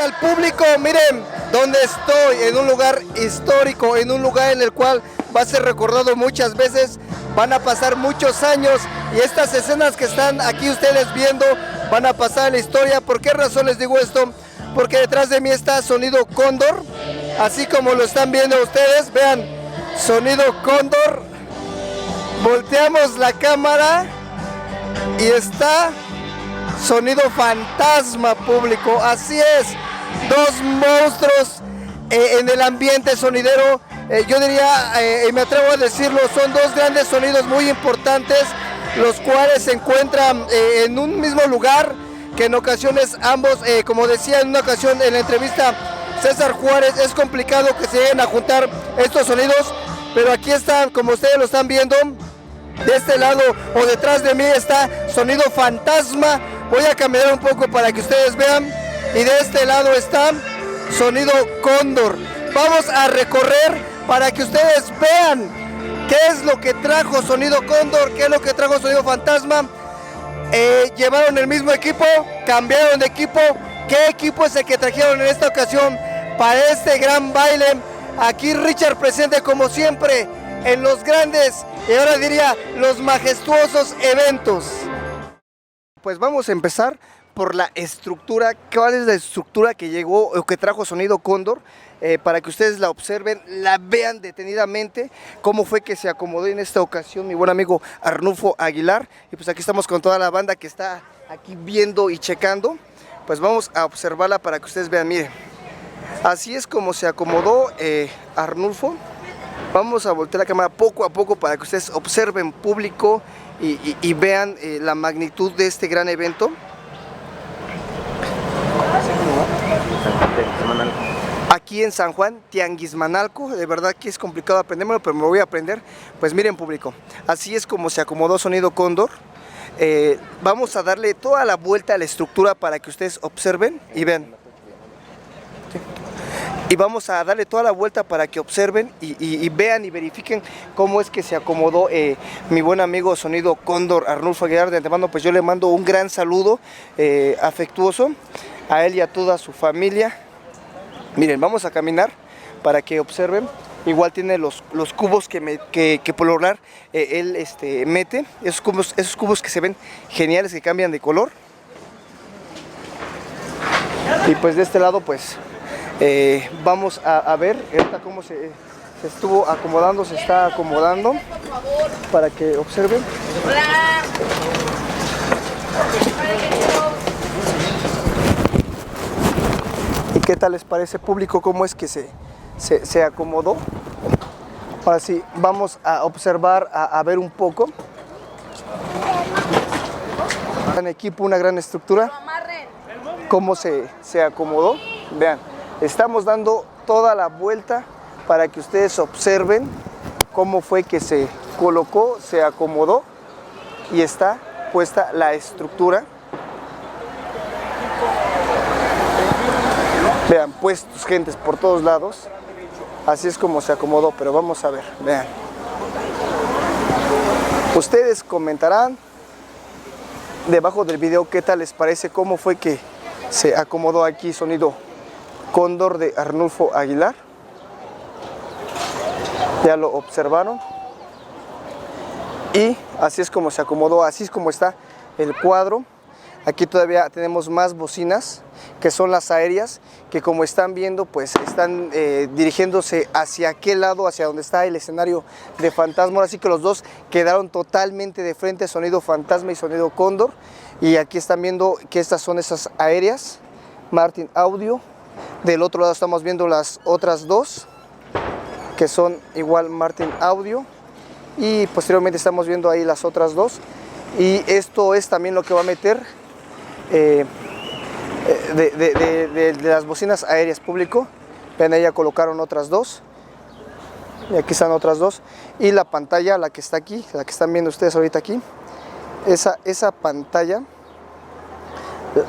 tal, público? Miren dónde estoy, en un lugar histórico, en un lugar en el cual va a ser recordado muchas veces, van a pasar muchos años y estas escenas que están aquí ustedes viendo van a pasar en la historia. ¿Por qué razón les digo esto? Porque detrás de mí está Sonido Cóndor, así como lo están viendo ustedes, vean, Sonido Cóndor. Volteamos la cámara y está Sonido Fantasma, público, así es, dos monstruos en el ambiente sonidero. Yo diría, y me atrevo a decirlo, son dos grandes sonidos muy importantes, los cuales se encuentran en un mismo lugar, que en ocasiones ambos, como decía en una ocasión en la entrevista César Juárez, es complicado que se lleguen a juntar estos sonidos, pero aquí están, como ustedes lo están viendo, de este lado o detrás de mí está Sonido Fantasma. Voy a caminar un poco para que ustedes vean, y de este lado está Sonido Cóndor. Vamos a recorrer para que ustedes vean qué es lo que trajo Sonido Cóndor, qué es lo que trajo Sonido Fantasma. Llevaron el mismo equipo, cambiaron de equipo. ¿Qué equipo es el que trajeron en esta ocasión para este gran baile? Aquí Richard presente como siempre en los grandes, y ahora diría los majestuosos eventos. Pues vamos a empezar por la estructura. ¿Cuál es la estructura que llegó o que trajo Sonido Cóndor? Para que ustedes la observen, la vean detenidamente, cómo fue que se acomodó en esta ocasión mi buen amigo Arnulfo Aguilar. Y pues aquí estamos con toda la banda que está aquí viendo y checando. Pues vamos a observarla para que ustedes vean, miren. Así es como se acomodó Arnulfo. Vamos a voltear la cámara poco a poco para que ustedes observen, público, y vean la magnitud de este gran evento. Aquí en San Juan, Tianguismanalco, de verdad que es complicado aprendérmelo, pero me lo voy a aprender. Pues miren, público, así es como se acomodó Sonido Cóndor. Vamos a darle toda la vuelta a la estructura para que ustedes observen y vean. Y vamos a darle toda la vuelta para que observen y vean y verifiquen cómo es que se acomodó mi buen amigo Sonido Cóndor, Arnulfo Aguilar. De antemano, pues yo le mando un gran saludo afectuoso a él y a toda su familia. Miren, vamos a caminar para que observen. Igual tiene los cubos que por lo regular él mete, esos cubos que se ven geniales, que cambian de color. Y pues de este lado, pues vamos a ver ahorita cómo se estuvo acomodando, se está acomodando, para que observen. Hola. ¿Y qué tal les parece, público, cómo es que se acomodó? Ahora sí, vamos a observar, a ver un poco. Un gran equipo, una gran estructura. Cómo se acomodó. Vean, estamos dando toda la vuelta para que ustedes observen cómo fue que se colocó, se acomodó y está puesta la estructura. Vean, puestos gentes por todos lados. Así es como se acomodó, pero vamos a ver, vean. Ustedes comentarán debajo del video qué tal les parece, cómo fue que se acomodó aquí Sonido Cóndor de Arnulfo Aguilar. Ya lo observaron. Y así es como se acomodó, así es como está el cuadro. Aquí todavía tenemos más bocinas, que son las aéreas, que como están viendo, pues están dirigiéndose hacia aquel lado, hacia donde está el escenario de Fantasma. Así que los dos quedaron totalmente de frente, Sonido Fantasma y Sonido Cóndor. Y aquí están viendo que estas son esas aéreas, Martin Audio. Del otro lado estamos viendo las otras dos, que son igual Martin Audio. Y posteriormente estamos viendo ahí las otras dos. Y esto es también lo que va a meter de las bocinas aéreas, público. Ven, ahí ya colocaron otras dos. Y aquí están otras dos. Y la pantalla, la que está aquí, la que están viendo ustedes ahorita aquí. Esa pantalla,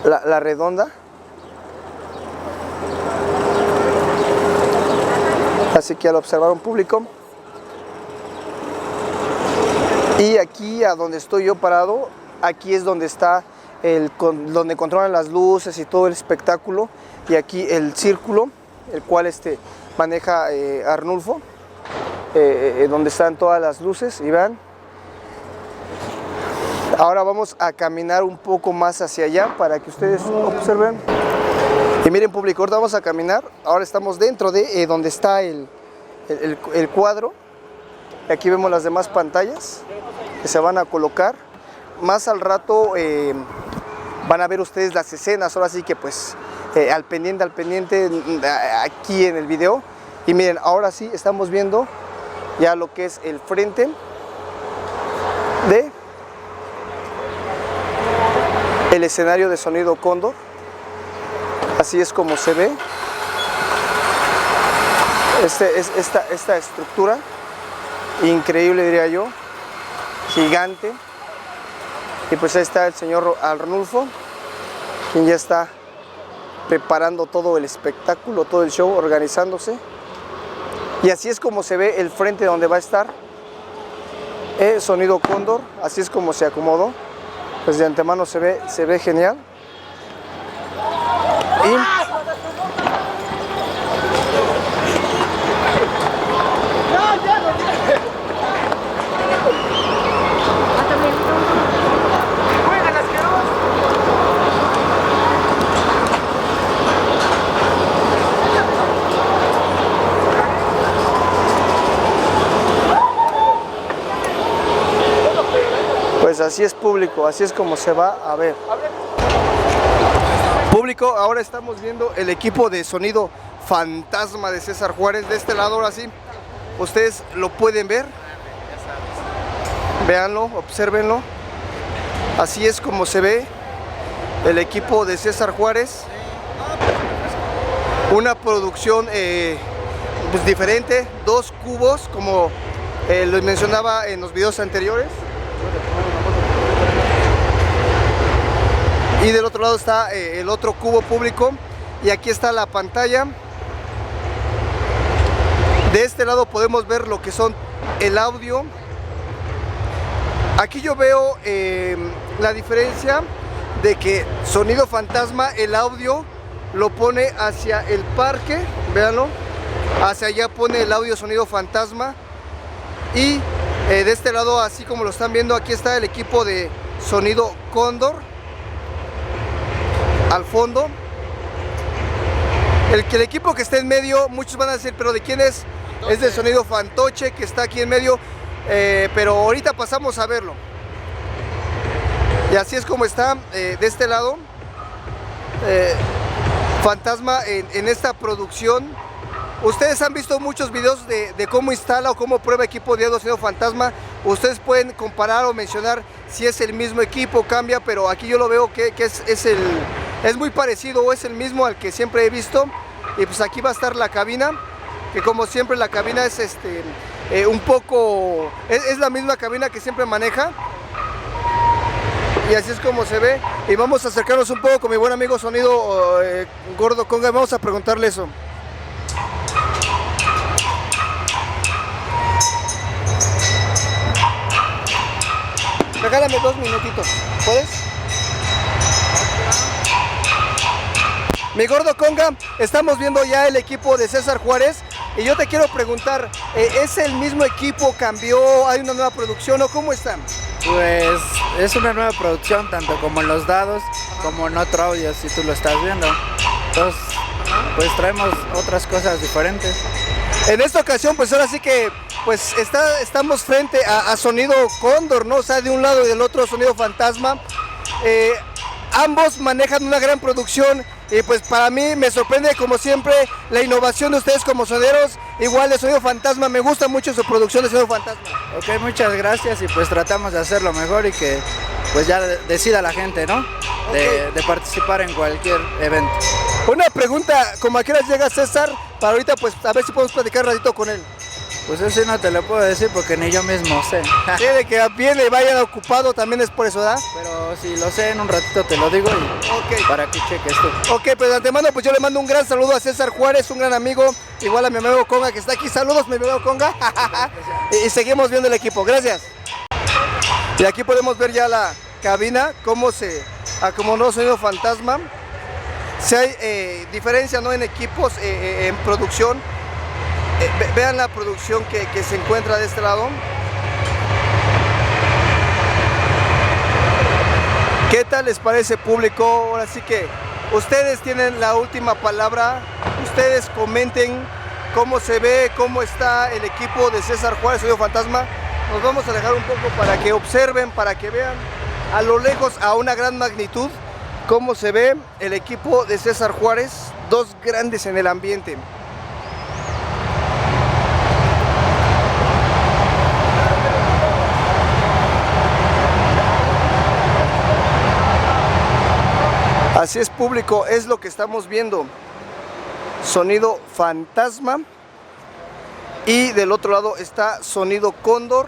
la redonda. Así que ya lo observaron, público. Y aquí a donde estoy yo parado, aquí es donde está donde controlan las luces y todo el espectáculo, y aquí el círculo, el cual maneja Arnulfo, donde están todas las luces. Y vean, ahora vamos a caminar un poco más hacia allá para que ustedes observen. Y miren, público, ahora vamos a caminar. Ahora estamos dentro de donde está el cuadro. Aquí vemos las demás pantallas que se van a colocar. Más al rato van a ver ustedes las escenas, ahora sí que pues al pendiente aquí en el video. Y miren, ahora sí estamos viendo ya lo que es el frente de el escenario de Sonido Cóndor. Así es como se ve esta estructura, increíble diría yo, gigante. Y pues ahí está el señor Arnulfo, quien ya está preparando todo el espectáculo, todo el show, organizándose. Y así es como se ve el frente donde va a estar Sonido Cóndor. Así es como se acomodó. Pues de antemano se ve genial. Pues así es, público, así es como se va a ver. Público, ahora estamos viendo el equipo de Sonido Fantasma de César Juárez. De este lado, ahora sí, ustedes lo pueden ver. Véanlo, obsérvenlo. Así es como se ve el equipo de César Juárez. Una producción pues diferente, 2 cubos, como lo mencionaba en los videos anteriores. Y del otro lado está el otro cubo, público, y aquí está la pantalla. De este lado podemos ver lo que son el audio. Aquí yo veo la diferencia de que Sonido Fantasma, el audio lo pone hacia el parque, véanlo, hacia allá pone el audio Sonido Fantasma. Y de este lado, así como lo están viendo, aquí está el equipo de Sonido Cóndor al fondo. El equipo que está en medio, muchos van a decir, pero ¿de quién es? Es de Sonido Fantoche, que está aquí en medio, pero ahorita pasamos a verlo. Y así es como está de este lado Fantasma en esta producción. Ustedes han visto muchos videos de cómo instala o cómo prueba equipo de audio Sonido Fantasma. Ustedes pueden comparar o mencionar si es el mismo equipo, cambia, pero aquí yo lo veo que es muy parecido, o es el mismo al que siempre he visto. Y pues aquí va a estar la cabina, que como siempre la cabina es un poco, es la misma cabina que siempre maneja. Y así es como se ve. Y vamos a acercarnos un poco con mi buen amigo Sonido Gordo Conga. Vamos a preguntarle eso. Regálame 2 minutitos, ¿puedes? Mi Gordo Conga, estamos viendo ya el equipo de César Juárez y yo te quiero preguntar, ¿es el mismo equipo? ¿Cambió? ¿Hay una nueva producción o cómo están? Pues es una nueva producción, tanto como en los dados como en otro audio, si tú lo estás viendo. Entonces, pues traemos otras cosas diferentes. En esta ocasión, pues ahora sí que pues estamos frente a Sonido Cóndor, ¿no? O sea, de un lado y del otro Sonido Fantasma. Ambos manejan una gran producción y pues para mí me sorprende como siempre la innovación de ustedes como soneros. Igual de Sonido Fantasma, me gusta mucho su producción de Sonido Fantasma. Ok, muchas gracias y pues tratamos de hacer lo mejor y que pues ya decida la gente, ¿no? De participar en cualquier evento. Una pregunta, ¿cómo a qué hora llega César? Para ahorita pues a ver si podemos platicar un ratito con él. Pues eso sí no te lo puedo decir porque ni yo mismo sé. Sí, de que viene y vaya ocupado también es por eso, ¿verdad? Pero si lo sé, en un ratito te lo digo y para que cheques tú. Ok, pues de antemano pues yo le mando un gran saludo a César Juárez, un gran amigo, igual a mi amigo Conga que está aquí. Saludos, mi amigo Conga. Y seguimos viendo el equipo, gracias. Y aquí podemos ver ya la cabina, cómo se a como no Sonido Fantasma. Si hay diferencia, ¿no?, en equipos, en producción. Vean la producción que se encuentra de este lado. ¿Qué tal les parece, público? Ahora sí que ustedes tienen la última palabra. Ustedes comenten cómo se ve, cómo está el equipo de César Juárez, Sonido Fantasma. Nos vamos a alejar un poco para que observen, para que vean a lo lejos, a una gran magnitud, cómo se ve el equipo de César Juárez, dos grandes en el ambiente. Así es, público, es lo que estamos viendo. Sonido Fantasma. Y del otro lado está Sonido Cóndor.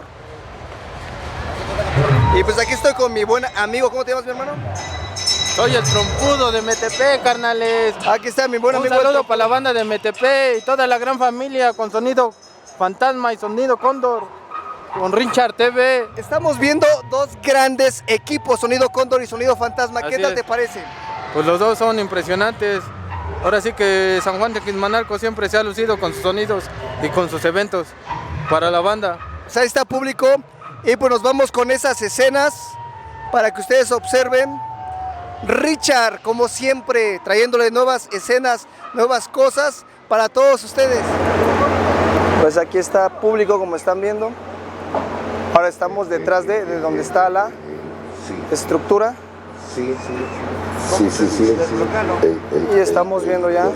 Y pues aquí estoy con mi buen amigo. ¿Cómo te llamas, mi hermano? Soy el trompudo de MTP, carnales. Aquí está mi buen amigo. Un saludo para la banda de MTP y toda la gran familia con Sonido Fantasma y Sonido Cóndor, con Richard TV. Estamos viendo dos grandes equipos, Sonido Cóndor y Sonido Fantasma. ¿Qué Así tal es. te parece? Pues los dos son impresionantes. Ahora sí que San Juan de Quismanalco siempre se ha lucido con sus sonidos y con sus eventos para la banda. Pues ahí está, público. Y pues nos vamos con esas escenas para que ustedes observen. Richard, como siempre, trayéndole nuevas escenas, nuevas cosas para todos ustedes. Pues aquí está, público, como están viendo. Ahora estamos detrás de donde está la estructura. Sí. Y estamos viendo ya.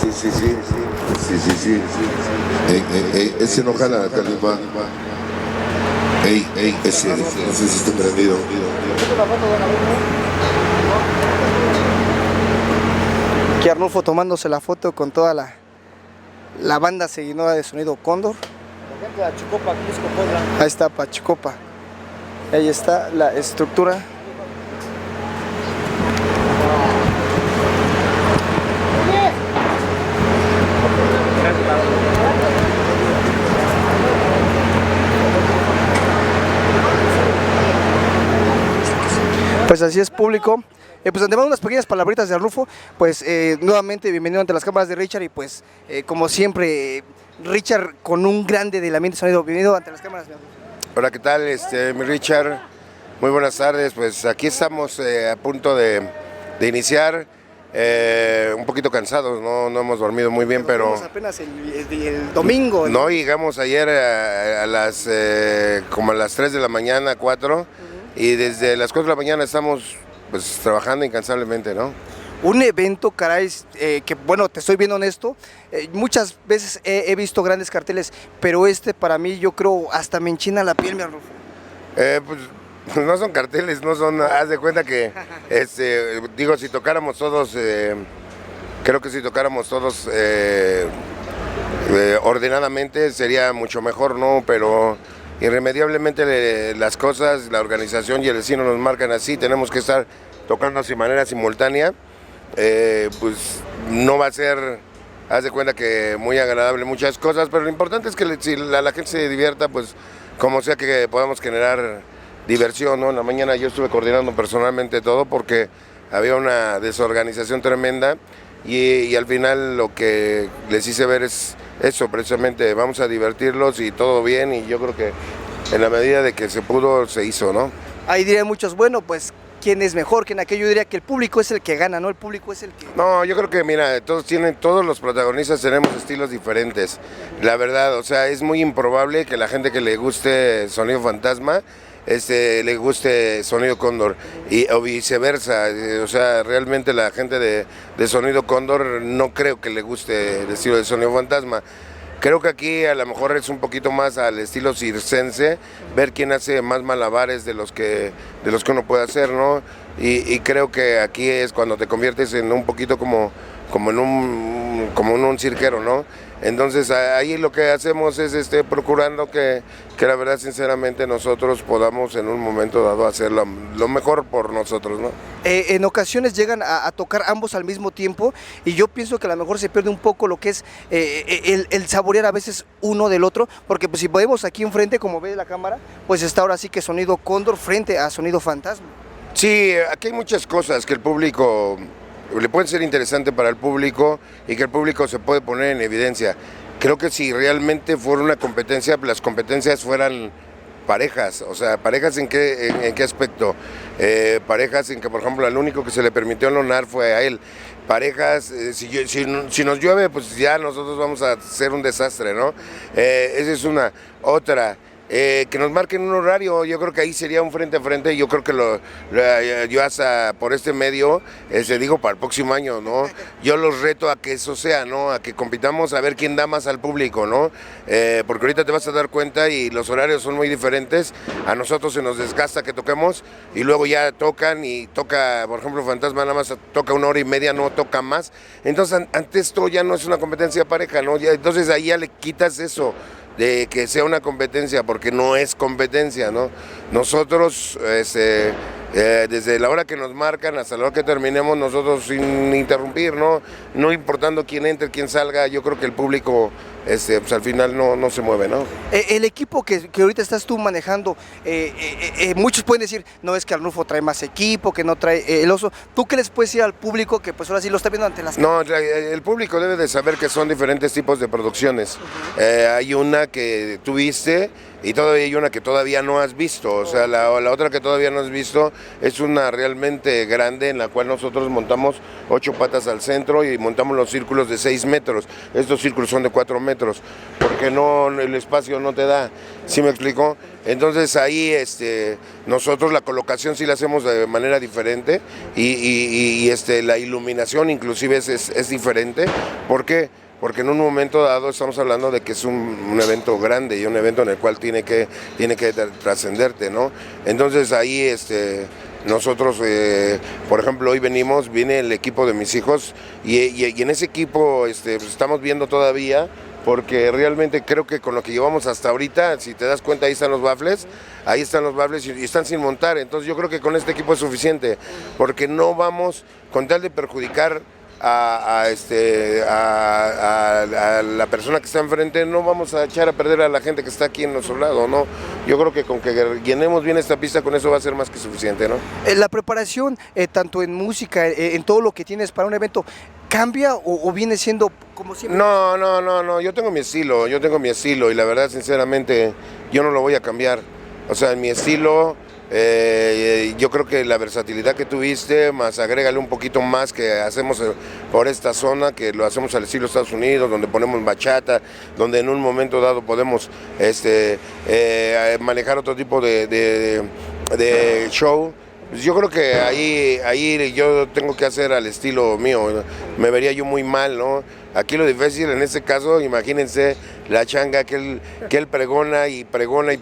Sí. Ese no jala, Calima. Ese, no sé si está prendido. Aquí Arnulfo tomándose la foto con toda la banda seguidora de Sonido Cóndor. Ahí está Pachucopa. Ahí está la estructura. Pues así es, público. Pues ante unas pequeñas palabritas de Arnulfo. Pues nuevamente bienvenido ante las cámaras de Richard. Y pues como siempre, Richard con un grande del ambiente sonido. Bienvenido ante las cámaras de Arnulfo. Hola, ¿qué tal? Mi Richard, muy buenas tardes. Pues aquí estamos a punto de iniciar, un poquito cansados, no hemos dormido muy bien, pero apenas el domingo. no llegamos ayer como a las 3 de la mañana, 4, y desde las 4 de la mañana estamos pues trabajando incansablemente, ¿no? Un evento, caray, que bueno, te estoy viendo honesto, muchas veces he visto grandes carteles, pero para mí yo creo hasta me enchina la piel, mi Arnulfo. Pues no son carteles, no son, haz de cuenta que, digo, si tocáramos todos, creo que si tocáramos todos ordenadamente sería mucho mejor, ¿no? Pero irremediablemente las cosas, la organización y el destino nos marcan así, tenemos que estar tocando de manera simultánea. Pues no va a ser, haz de cuenta que muy agradable muchas cosas, pero lo importante es que si la gente se divierta, pues como sea que podamos generar diversión, ¿no? En la mañana yo estuve coordinando personalmente todo porque había una desorganización tremenda y al final lo que les hice ver es eso, precisamente vamos a divertirlos y todo bien, y yo creo que en la medida de que se pudo se hizo, ¿no? Ahí dirían muchos, bueno, pues quién es mejor que en aquello. Yo diría que el público es el que gana, ¿no? El público es el que... No, yo creo que, mira, todos los protagonistas tenemos estilos diferentes. La verdad, o sea, es muy improbable que la gente que le guste Sonido Fantasma, le guste Sonido Cóndor, o viceversa. O sea, realmente la gente de Sonido Cóndor no creo que le guste el estilo de Sonido Fantasma. Creo que aquí a lo mejor es un poquito más al estilo circense, ver quién hace más malabares de los que uno puede hacer, ¿no? Y creo que aquí es cuando te conviertes en un poquito como en un cirquero, ¿no? Entonces ahí lo que hacemos es procurando que la verdad, sinceramente, nosotros podamos en un momento dado hacer lo mejor por nosotros, ¿no? En ocasiones llegan a tocar ambos al mismo tiempo, y yo pienso que a lo mejor se pierde un poco lo que es el saborear a veces uno del otro, porque pues si vemos aquí enfrente, como ve la cámara, pues está ahora sí que Sonido Cóndor frente a Sonido Fantasma. Sí, aquí hay muchas cosas que el público le pueden ser interesante para el público y que el público se puede poner en evidencia. Creo que si realmente fuera una competencia, las competencias fueran parejas, o sea, parejas en qué aspecto, parejas en que, por ejemplo, al único que se le permitió lonar fue a él. Parejas, si nos llueve, pues ya nosotros vamos a hacer un desastre, ¿no? Esa es una. Otra, que nos marquen un horario, yo creo que ahí sería un frente a frente, yo creo que yo hasta por este medio, digo para el próximo año, ¿no? Yo los reto a que eso sea, ¿no? A que compitamos a ver quién da más al público, ¿no? Porque ahorita te vas a dar cuenta y los horarios son muy diferentes, a nosotros se nos desgasta que toquemos y luego ya tocan y toca, por ejemplo, Fantasma nada más toca 1 hora y media, no toca más, entonces ante esto ya no es una competencia pareja, ¿no? Entonces ahí ya le quitas eso de que sea una competencia, porque no es competencia, ¿no? Nosotros, desde la hora que nos marcan hasta la hora que terminemos, nosotros sin interrumpir, ¿no? No importando quién entre, quién salga, yo creo que el público, pues al final no se mueve, ¿no? El equipo que ahorita estás tú manejando, muchos pueden decir, no, es que Arnulfo trae más equipo, que no trae el Oso. ¿Tú qué les puedes decir al público que pues ahora sí lo está viendo ante las cámaras? No, el público debe de saber que son diferentes tipos de producciones. Hay una que tú viste y todavía hay una que todavía no has visto, o sea, la otra que todavía no has visto es una realmente grande en la cual nosotros montamos 8 patas al centro y montamos los círculos de 6 metros. Estos círculos son de 4 metros, porque no, el espacio no te da, ¿sí me explico? Entonces ahí nosotros la colocación sí la hacemos de manera diferente y la iluminación inclusive es diferente. ¿Por qué? Porque en un momento dado estamos hablando de que es un evento grande y un evento en el cual tiene que trascenderte, ¿no? Entonces ahí nosotros, por ejemplo, hoy viene el equipo de mis hijos y en ese equipo pues estamos viendo todavía, porque realmente creo que con lo que llevamos hasta ahorita, si te das cuenta, ahí están los baffles y están sin montar, entonces yo creo que con este equipo es suficiente, porque no vamos con tal de perjudicar a la persona que está enfrente, no vamos a echar a perder a la gente que está aquí en nuestro lado, ¿no? Yo creo que con que llenemos bien esta pista, con eso va a ser más que suficiente, ¿no? La preparación, tanto en música, en todo lo que tienes para un evento, ¿cambia o viene siendo como siempre? No, yo tengo mi estilo y la verdad, sinceramente, yo no lo voy a cambiar. O sea, mi estilo, yo creo que la versatilidad que tuviste, más agrégale un poquito más que hacemos por esta zona, que lo hacemos al estilo Estados Unidos, donde ponemos bachata, donde en un momento dado podemos manejar otro tipo de show. Yo creo que ahí yo tengo que hacer al estilo mío, me vería yo muy mal, ¿no? Aquí lo difícil en este caso, imagínense la changa que él pregona y pregona,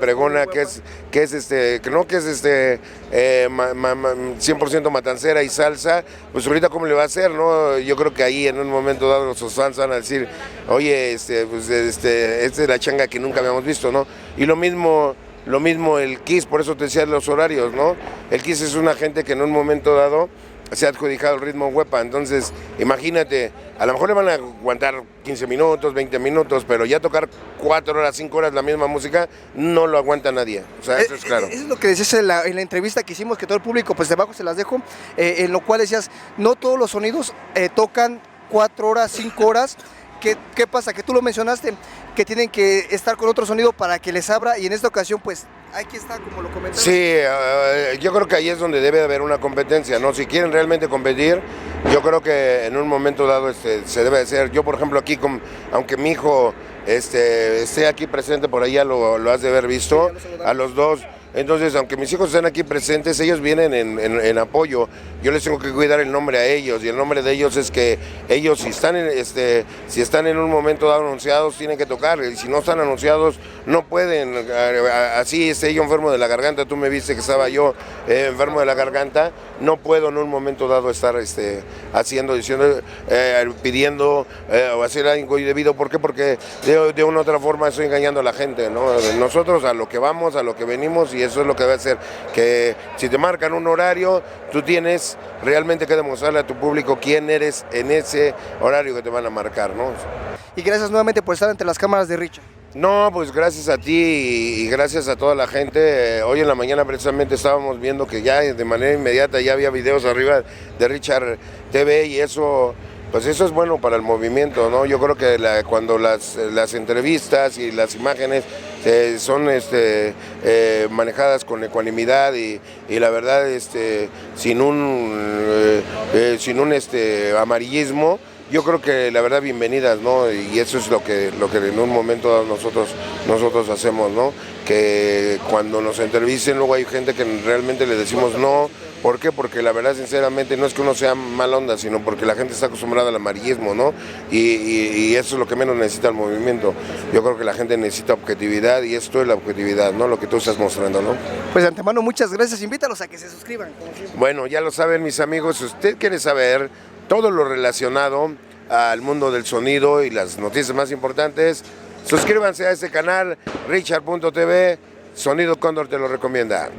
que es 100% matancera y salsa, pues ahorita cómo le va a hacer, ¿no? Yo creo que ahí en un momento dado sus fans van a decir, oye, esta es la changa que nunca habíamos visto, ¿no? Y lo mismo el Kiss, por eso te decía los horarios, ¿no? El Kiss es una gente que en un momento dado se ha adjudicado el ritmo huepa, entonces imagínate, a lo mejor le van a aguantar 15 minutos, 20 minutos, pero ya tocar 4 horas, 5 horas la misma música, no lo aguanta nadie, o sea, eso es claro. Eso es lo que decías en la entrevista que hicimos, que todo el público, pues debajo se las dejo, en lo cual decías, no todos los sonidos tocan 4 horas, 5 horas. ¿Qué pasa? Que tú lo mencionaste, que tienen que estar con otro sonido para que les abra, y en esta ocasión pues aquí está, como lo comentaste. Sí, yo creo que ahí es donde debe haber una competencia, ¿no? Si quieren realmente competir, yo creo que en un momento dado se debe hacer. Yo, por ejemplo, aquí, aunque mi hijo esté aquí presente, por ahí ya lo has de haber visto, a los dos. Entonces, aunque mis hijos estén aquí presentes, ellos vienen en apoyo. Yo les tengo que cuidar el nombre a ellos, y el nombre de ellos es que ellos, si están en un momento dado anunciados, tienen que tocar, y si no están anunciados, no pueden. Así esté yo enfermo de la garganta, tú me viste que estaba yo enfermo de la garganta, no puedo en un momento dado estar pidiendo o hacer algo indebido. ¿Por qué? Porque de una u otra forma estoy engañando a la gente, ¿no? Nosotros a lo que vamos, a lo que venimos, y y eso es lo que va a hacer, que si te marcan un horario, tú tienes realmente que demostrarle a tu público quién eres en ese horario que te van a marcar, ¿no? Y gracias nuevamente por estar ante las cámaras de Richard. No, pues gracias a ti y gracias a toda la gente. Hoy en la mañana precisamente estábamos viendo que ya de manera inmediata ya había videos arriba de Richard TV y eso, pues eso es bueno para el movimiento, ¿no? Yo creo que cuando las entrevistas y las imágenes son manejadas con ecuanimidad y la verdad sin un amarillismo, yo creo que la verdad bienvenidas, ¿no? Y eso es lo que en un momento nosotros hacemos, ¿no? Que cuando nos entrevisten luego hay gente que realmente le decimos no. ¿Por qué? Porque la verdad sinceramente no es que uno sea mal onda, sino porque la gente está acostumbrada al amarillismo, ¿no? Y eso es lo que menos necesita el movimiento. Yo creo que la gente necesita objetividad y esto es la objetividad, ¿no? Lo que tú estás mostrando, ¿no? Pues de antemano muchas gracias, invítalos a que se suscriban. Como siempre. Bueno, ya lo saben mis amigos, si usted quiere saber todo lo relacionado al mundo del sonido y las noticias más importantes, suscríbanse a este canal, Richard.tv, Sonido Cóndor te lo recomienda.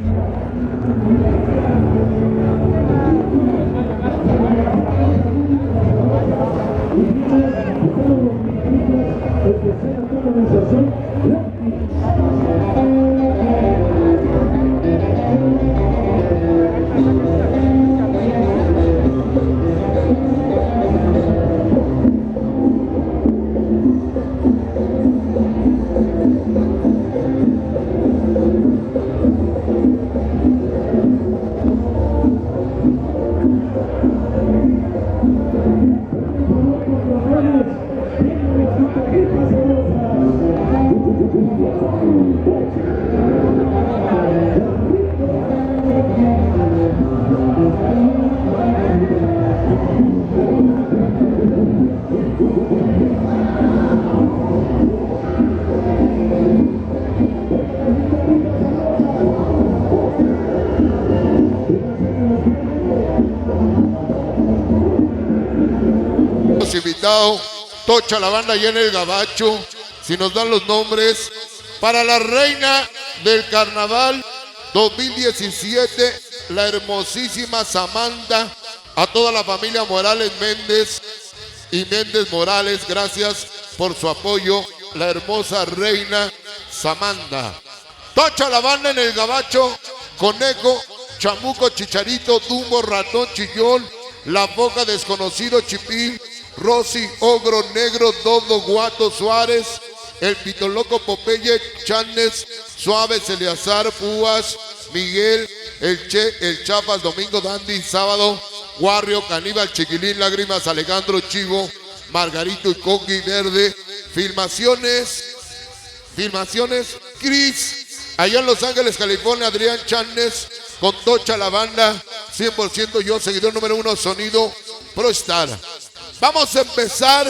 Invitado, Tocha la banda allá en el Gabacho, si nos dan los nombres, para la reina del carnaval 2017, la hermosísima Samantha, a toda la familia Morales Méndez y Méndez Morales, gracias por su apoyo, la hermosa reina Samantha. Tocha la banda en el Gabacho, Conejo, Chamuco, Chicharito, Dumbo, Ratón, Chillón, La Foca, Desconocido, Chipil, Rosy, Ogro, Negro, Dodo, Guato, Suárez, el Pitoloco, Popeye, Chanes, Suaves, Eleazar, Púas, Miguel, el Che, el Chapas, Domingo, Dandy, Sábado, Guarrio, Caníbal, Chiquilín, Lágrimas, Alejandro, Chivo, Margarito y Coqui, Verde, Filmaciones, Cris, allá en Los Ángeles, California, Adrián Chanes, con Tocha la banda, 100% yo, seguidor número 1, Sonido ProStar. Vamos a empezar,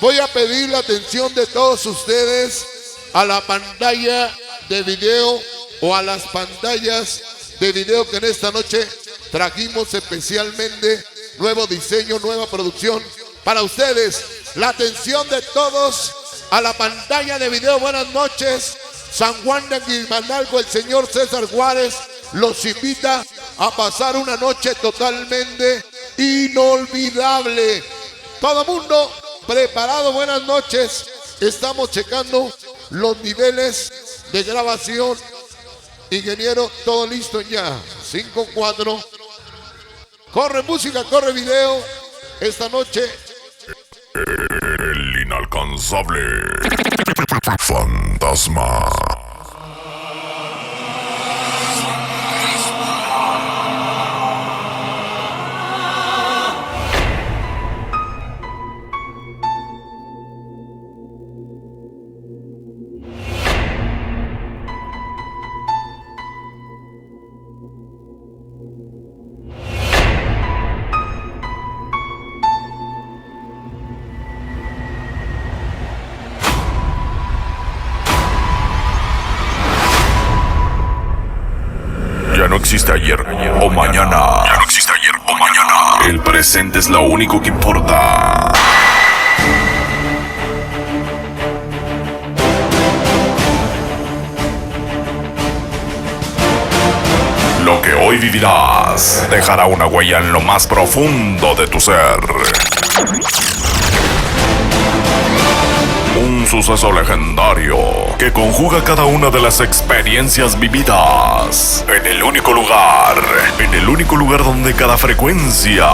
voy a pedir la atención de todos ustedes a la pantalla de video o a las pantallas de video que en esta noche trajimos especialmente, nuevo diseño, nueva producción para ustedes. La atención de todos a la pantalla de video, buenas noches. San Juan de Aguimanalco, el señor César Juárez los invita a pasar una noche totalmente inolvidable. Todo mundo preparado, buenas noches. Estamos checando los niveles de grabación. Ingeniero, todo listo ya. 5-4. Corre música, corre video. Esta noche. El inalcanzable fantasma. Ya no existe ayer o mañana. Ya no existe ayer o mañana. El presente es lo único que importa. que hoy vivirás dejará una huella en lo más profundo de tu ser. Un suceso legendario que conjuga cada una de las experiencias vividas en el único lugar donde cada frecuencia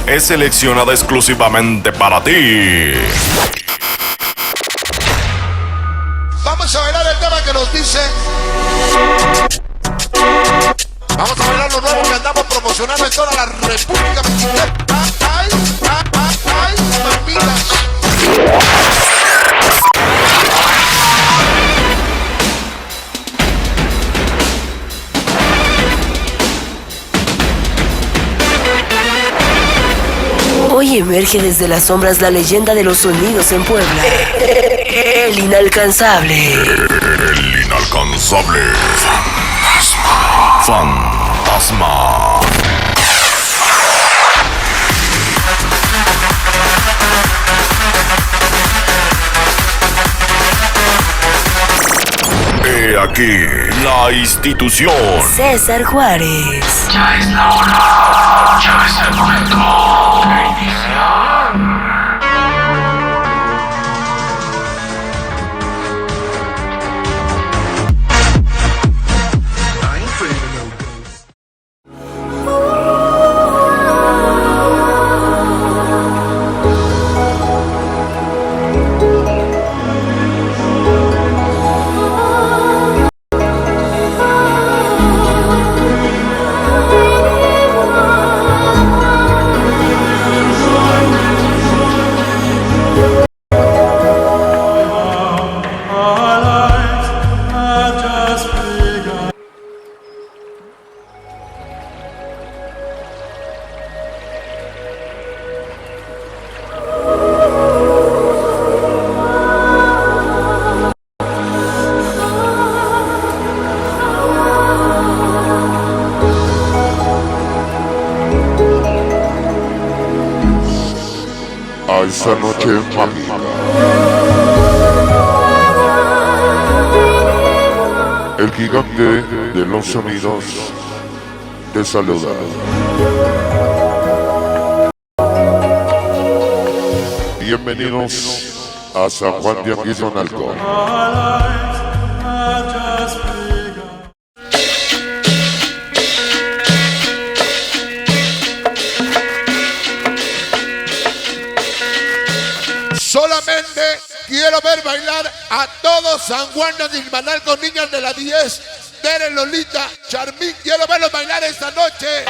es seleccionada exclusivamente para ti. Vamos a bailar el tema que nos dice. Vamos a bailar lo nuevo que andamos promocionando en toda la República Mexicana. ¡Ay, ay, ay, ay, mamita! Hoy emerge desde las sombras la leyenda de los sonidos en Puebla. El inalcanzable. El inalcanzable. Fantasma. He aquí la institución. César Juárez. Ya es la hora. Ya es el momento de iniciar. A esa noche, mamita. El gigante de los sonidos te saluda. Bienvenidos a San Juan de Aquisonalco. Solamente quiero ver bailar a todos San Juan de Aquisonalco, niñas de la 10, Tere, Lolita, Charmín. Quiero verlos bailar esta noche.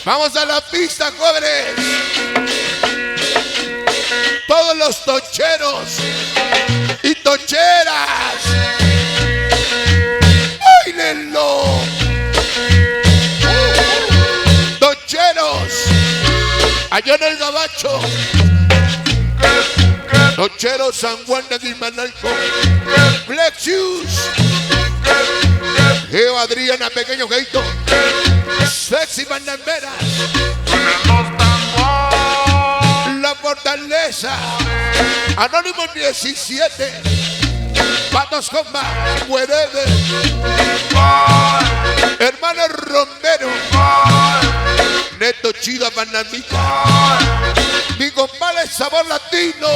Vamos a la pista, jóvenes. Todos los tocheros y tocheras, ¡báilenlo! Tocheros, allá en el Gabacho. Tocheros San Juan de Aquisonalco. Flexius, Geo Adriana, Pequeño Geito, Sexy Banamberas, La Fortaleza, Anónimo 17, Patos Comba, Muerede, Hermano Romero, Neto Chido Banamita, mi compadre Sabor Latino,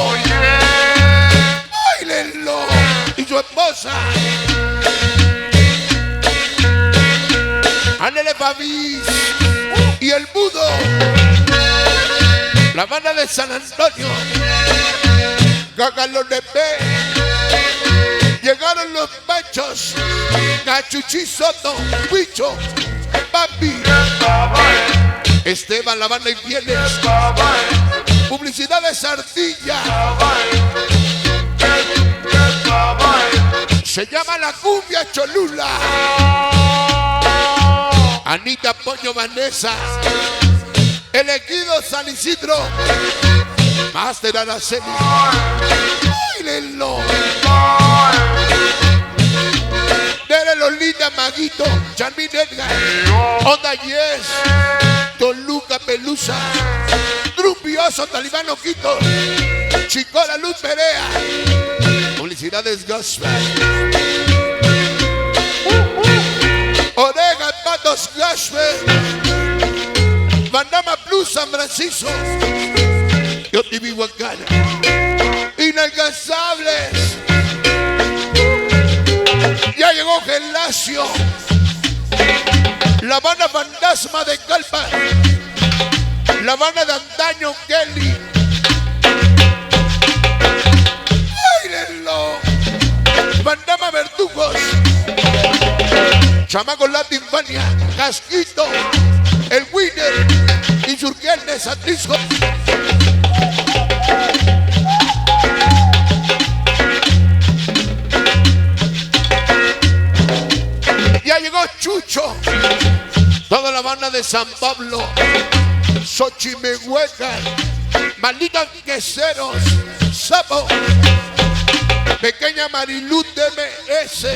báilenlo, y su esposa. Ándale Fabi y el Mudo, la banda de San Antonio, Gagalo de P, llegaron los machos, Cachuchi Soto, Huicho, Papi, Esteban, la banda Infieles, publicidad de Sardilla, se llama La Cumbia Cholula. Anita, Poño, Vanessa, El Ejido, San Isidro, Master Araceli, báilenlo. Tere, Lolita, Maguito, Charmín, Edgar, Onda Yes, Toluca, Pelusa, Trumpioso, Talibano, Quito, Chicola, Luz Perea, publicidades Gospel. Orega, Patos, Gashbe, Bandama Plus, San Francisco, yo te vivo acá. Inalcanzables. Ya llegó Gelacio, la banda fantasma de Calpa, la banda de antaño Kelly. ¡Báilenlo! Bandama Verdugos, Chamaco Latin Fania, Casquito, el Winner, Insurgentes, Atrisco. Ya llegó Chucho, toda la banda de San Pablo, Xochimehueca, Malditos Queseros, Sapo, Pequeña Marilú DMS,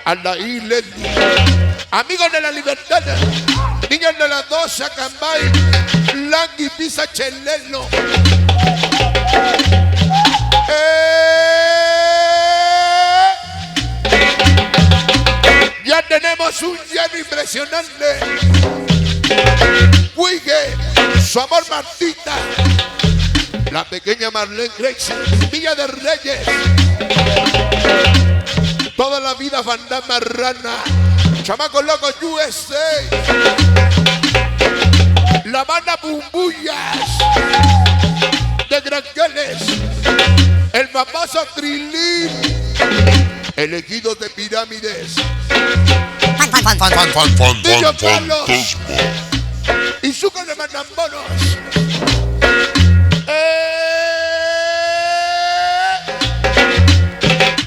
Alaí Lenny, Amigos de la Libertad, Niños de la 12, Acambay, Langui Pisa Chelelo. Ya tenemos un lleno impresionante. Huigue, su amor Martita, la pequeña Marlene Grace, Villa de Reyes, toda la vida Fantasma Rana, Chamaco Loco USA, la banda Bumbullas de Grangeles, el papazo Trilín, elegidos de Pirámides, Niño Carlos y Zucco de Manambonos.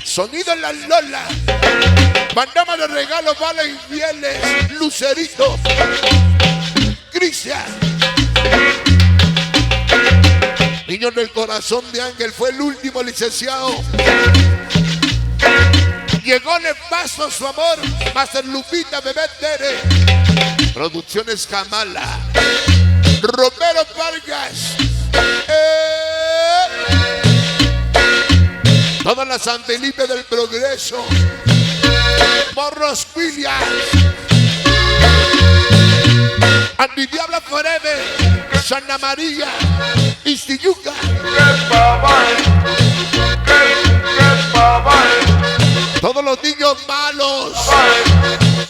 Sonido en la Lola, Bandama de regalos, Vale y Fieles, Lucerito, Cristian. Niños del Corazón de Ángel fue el último licenciado. Llegó Nefasto, su amor, Master Lupita, Bebé Tere, Producciones Jamala, Romero Vargas, toda la San Felipe del Progreso, Morros Williams, Antidiabla Forever, Santa María, Istiyuca, todos los niños malos,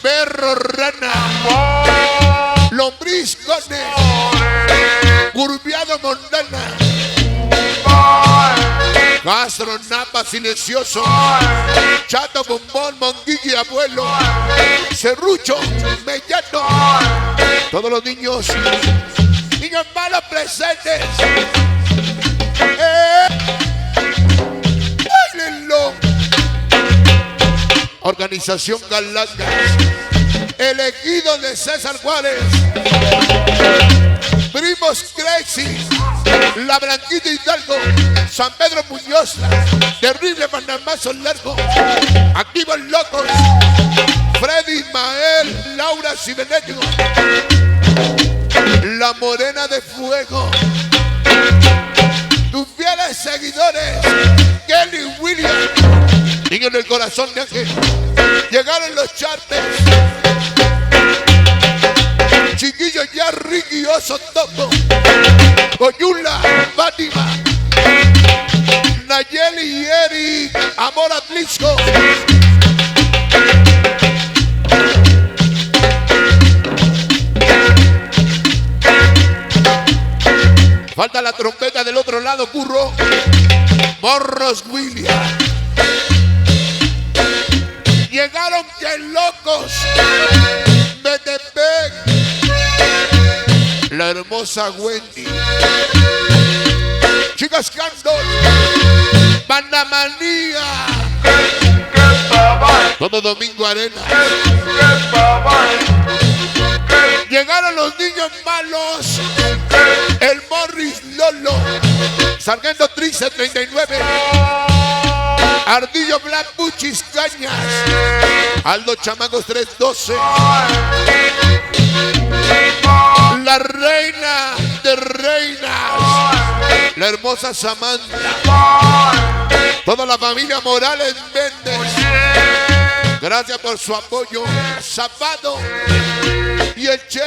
Perro Rana, Lombriz Cone, Curviado Mondana, Castro Napa Silencioso, Chato Bombón, Monguilla Abuelo, Serrucho, Mellano, todos los niños malos presentes. ¡Báilenlo! Organización Galacas, elegido de César Juárez, Primos Crazy, La Blanquita Hidalgo, San Pedro Muñoz, Terrible Manamazo Largo, Activos Locos, Freddy Ismael, Laura Cibeneño, La Morena de Fuego, tus fieles seguidores, Kelly Williams, Niños del Corazón de Ángel, llegaron los charters, Chiquillos ya, Ricky Oso Topo, Coyula, Fátima, Nayeli y Eric, Amor Atlisco. Falta la trompeta del otro lado, Curro. Morros Williams. Llegaron que locos. Metepec. La hermosa Wendy. Chicas Candor. Bandamanía. Todo Domingo Arena. Llegaron los niños malos. El Morris Lolo, Sargento Trice 39, Ardillo Black Buchis Cañas, Aldo Chamacos 312, la reina de reinas, la hermosa Samantha, toda la familia Morales Méndez, Gracias por su apoyo. Zapado y el Che.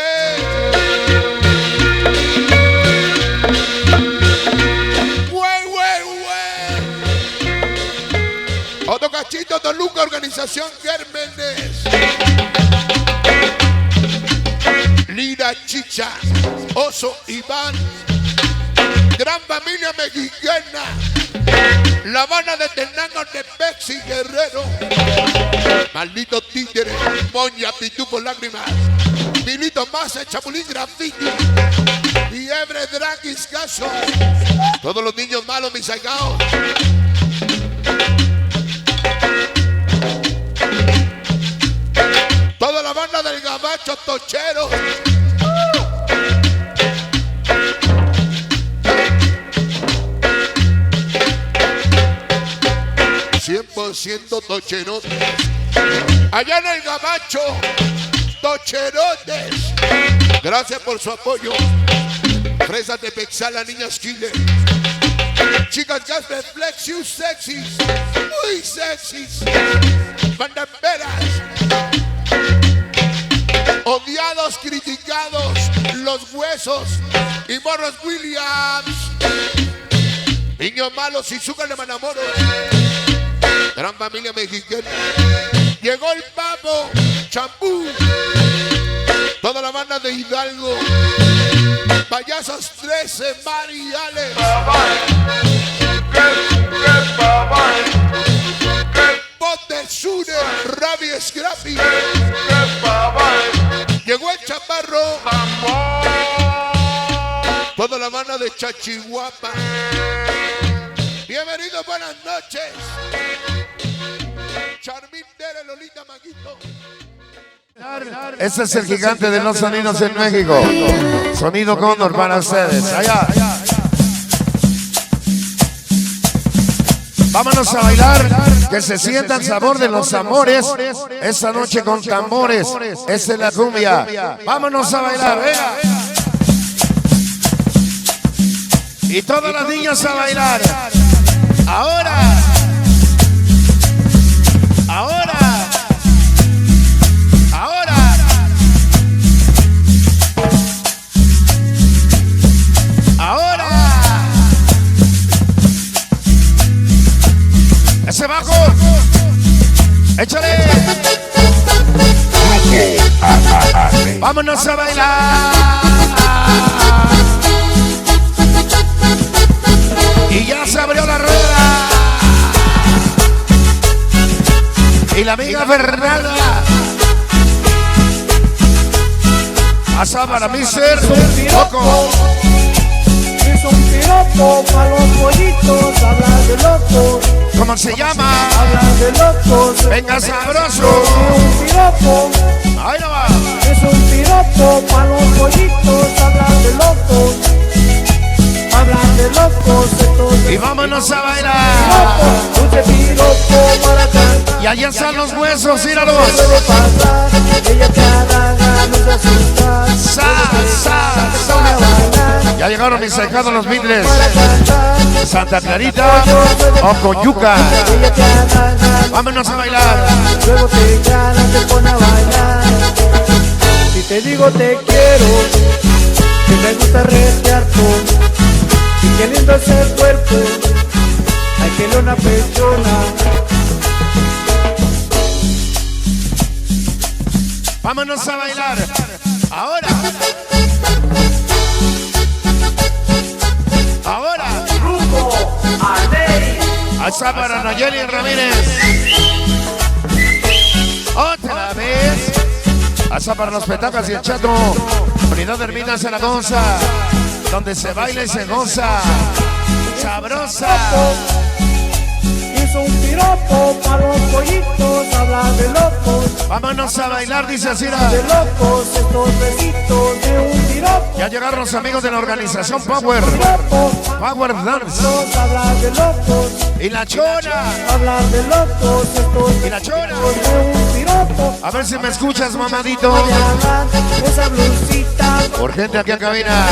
Otro cachito, Toluca, organización Gérmenes. Lira Chicha, Oso Iván, gran familia mexicana. La Habana de Tenango de Pexi Guerrero. Maldito títere, Moña, Pitufo, Lágrimas. Milito Massa, Chapulín Graffiti. Fiebre, Draguis, Caso. Todos los niños malos, mis saigaos. Toda la banda del Gabacho Tochero. 100% tocherotes. Allá en el Gabacho, tocherotes. Gracias por su apoyo. Fresas de Pexala, niñas Killer. Chicas Gasper Flexius sexys. Muy sexys. Bandamberas. Odiados, criticados. Los Huesos. Y Morros Williams. Niños malos y Zúcar de Manamoros. Gran familia mexicana. Llegó el Pavo, Champú. Toda la banda de Hidalgo. Payasos 13, Mari Alex. Bote Sure, Ravi Scrappy. Llegó el Chaparro. Toda la banda de Chachihuapa. Bienvenidos, buenas noches. Charmín Tere, Lolita Maguito. Ese es el gigante de los sonidos en México. Sonido Cóndor para ustedes. Allá. Vámonos a bailar, que se sienta el sabor de los amores. Esta noche con tambores. Esa es la cumbia. Vámonos a bailar, vea. Y todas las niñas a bailar. Ahora. Ese bajo. Échale. Vámonos a bailar. Y ya se abrió la rueda. Y la amiga Fernanda. Pasa para Mister Coco. Es un piropo para los pollitos, habla de locos. ¿Cómo se llama? Habla de locos. Venga sabroso. Es un piropo. Ahí no va. Es un piropo para los pollitos, habla de locos. Habla de locos. Y vámonos a bailar. Dulce piropo para cantar. Y allá están los huesos, míralos. Ella te halaga, no se asusta. Ya llegaron mis ahijados los Beatles. Santa Clarita o Coyuca. Vámonos a bailar. Luego te gana, te pone a bailar. Si te digo te quiero, que me gusta retearte. Y qué lindo es el cuerpo, hay que le una pechona. Vámonos a bailar. Ahora. Alza para Nayeli Ramírez. Otra vez. Alza para los petacas y el chato. Unidad de Hermina Zaragoza. Donde se baila y se goza. Sabrosa. Hizo un piropo para los pollitos, habla de locos. Vámonos a bailar, dice Asira. De locos, estos besitos de un piropo. Ya llegaron los amigos de la organización Power. Power Dance. Habla de locos. Y la Chona. Habla de locos, estos y la Chona. De un piropo. piropo. A ver si me escuchas, mamadito. Diamante, esa blusita. Por gente aquí a Con la cabina.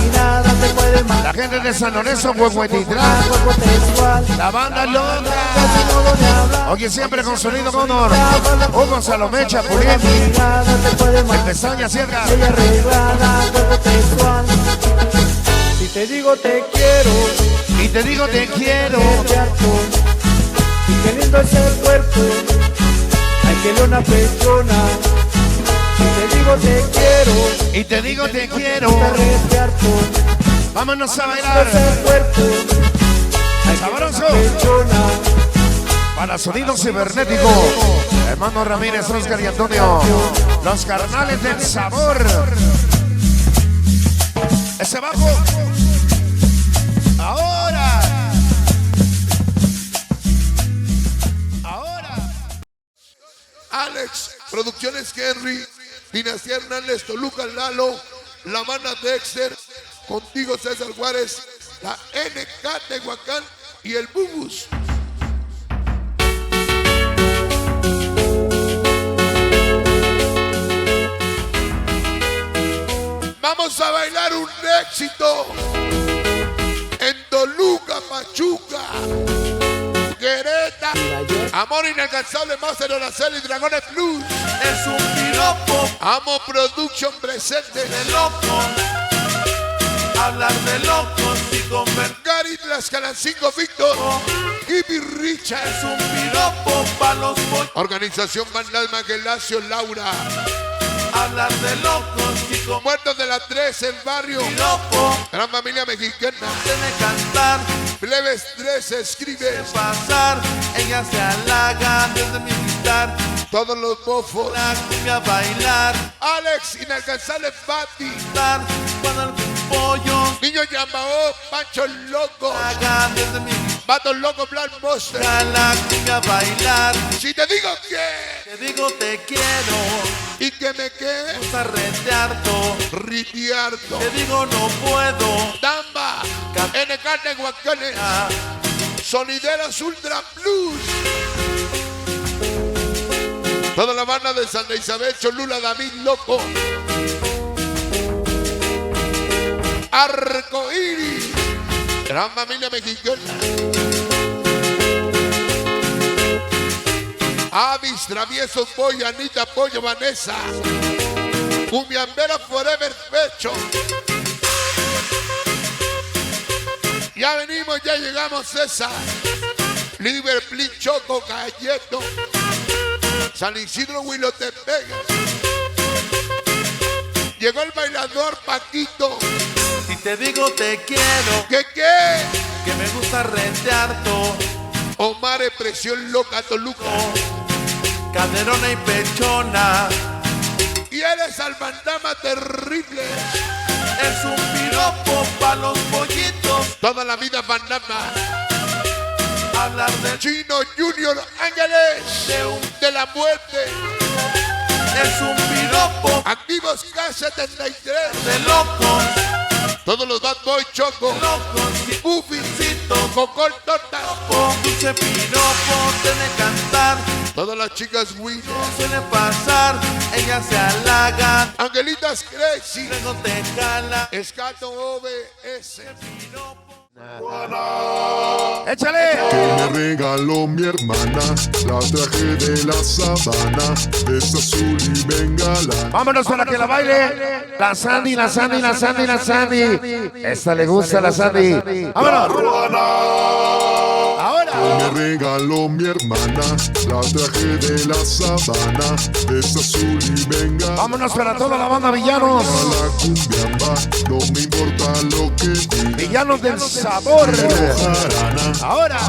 mirada te puede matar. La gente de San Lorenzo, Huehuetitlán. Cuerpo textual. La banda loca. Casi modo de hablar. Oye, siempre con sonido Cóndor. Hugo Salomé, Chapulín. Mirada te puede El matar. pestaña Ciega. Ella arreglada, cuerpo textual. Si te digo te quiero, Y te digo te quiero. te harto. Y qué lindo es el cuerpo. Ay, que leona pechona. Si te digo te quiero, Y te digo te quiero. te harto. Vámonos a Es el bailar. cuerpo. Ay, Sabroso. pechona. Para sonido cibernético. Hermano Ramírez, Oscar y Antonio. Los carnales del sabor. Ese bajo. Ahora. Ahora. Alex, Producciones Henry, Dinastía Hernández, Toluca Lalo, La Mana Dexter, contigo César Juárez, la NK Tehuacán y el Bubus. Vamos a bailar un éxito en Toluca, Pachuca, Querétaro, Amor Inalcanzable, Master Oracel y Dragones Plus. Es un piropo Amo Production presente. de loco. Hablar de locos y convertir. Gary Tlaxcalancingo Víctor y Richard. Es un piropo pa' los pollos. Organización Fantasma Gelacio Laura. Hablar de locos y convertir. Muertos de la 3 en barrio. Piropo Gran familia mexicana. tiene cantar, Plebes 3 escribe. pasar. Ella se halaga desde mi guitar. Todos los bofos. La cumbia bailar. Alex Inalcanzable Bati. Dar cuando el pollo Niño Yambao, Pancho Loco. haga desde mi guitar. Vatos Loco Black Monster. La cumbia bailar. Si te digo que Te digo te quiero. y que me quede Gusta retearto. Ritiardo. Te digo no puedo. Damba. NK Tehuacanes. Sonideras Ultra Plus. Toda la banda de Santa Isabel, Cholula, David Loco. Arco Iris. Gran familia mexicana. Avis, Traviesos, Pollo, Anita, Pollo, Vanessa. Cumbiambera Forever Pecho. Ya venimos, ya llegamos, César. Liverpool, Choco, Galleto. San Isidro, Huilotepec. Llegó el bailador Paquito. Si te digo te quiero, ¿Qué? que me gusta rentearto. Omar Presión Loca Toluca. Caderona y pechona. Y eres al bandama terrible. Es un piropo pa' los pollitos. Toda la vida bandama. Hablar de Chino Junior Ángeles. De la muerte. es un piropo Activos K73. de locos. Todos los Bad Boy Choco. Locos y Buffycito. Cocol Torta. dulce piropo tiene cantar. Todas las chicas Willy. Suele pasar, ella se halaga. Angelitas Crazy. Luego te jala. Escato OBS. Échale. Me regaló mi hermana, la traje de la sabana, es azul y bengala. Vámonos para que la baile. La Sandy, la Sandy, la Sandy, la Sandy. Esta le gusta a la Sandy. Vámonos. Ahora. Me regaló mi hermana, la traje de la sabana, es azul y bengala. Vámonos para toda la banda villanos. A la cumbiamba, no me importa lo que diga. Villanos del sabor. Jarana. Ahora.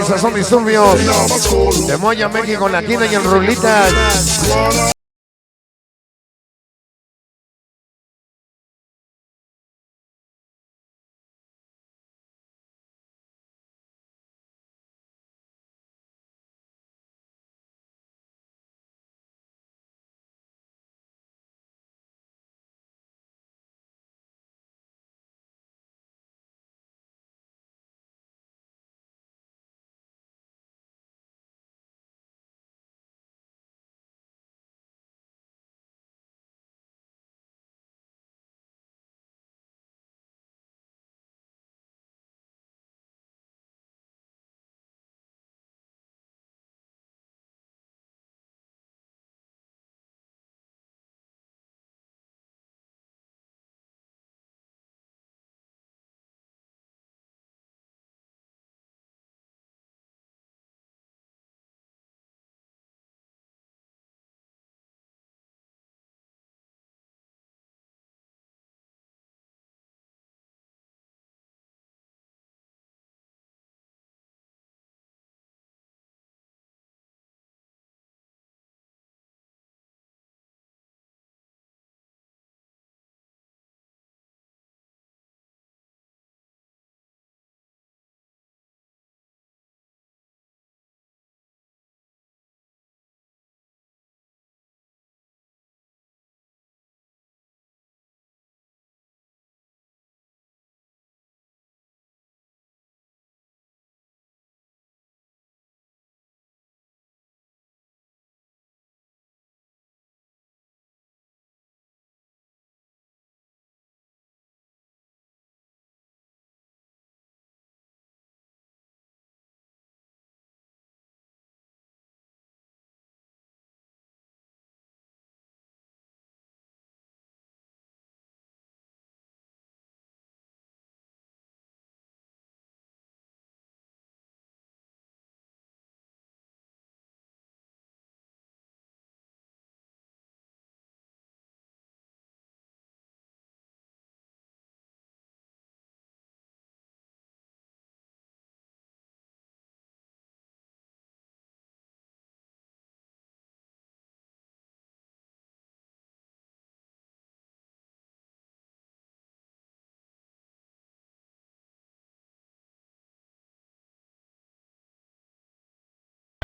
organización Disturbios. De Moya, México, Latina y el Rulitas.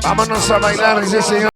Vámonos a bailar, dice señor.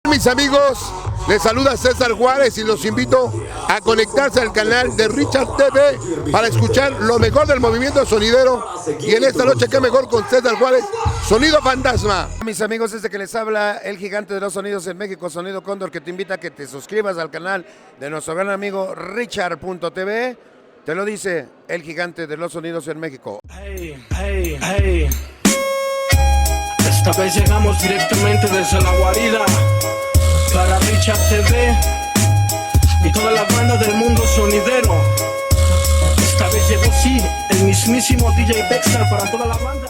Mis amigos, les saluda César Juárez y los invito a conectarse al canal de Richard TV para escuchar lo mejor del movimiento sonidero. Y en esta noche, qué mejor con César Juárez, Sonido Fantasma. Mis amigos, este que les habla el gigante de los sonidos en México, Sonido Cóndor, que te invita a que te suscribas al canal de nuestro gran amigo Richard.tv. Te lo dice el gigante de los sonidos en México. Hey, hey, hey. Esta vez llegamos directamente desde la guarida para Richard TV y toda la banda del mundo sonidero. Esta vez llegó, sí, el mismísimo DJ Dexter para toda la banda.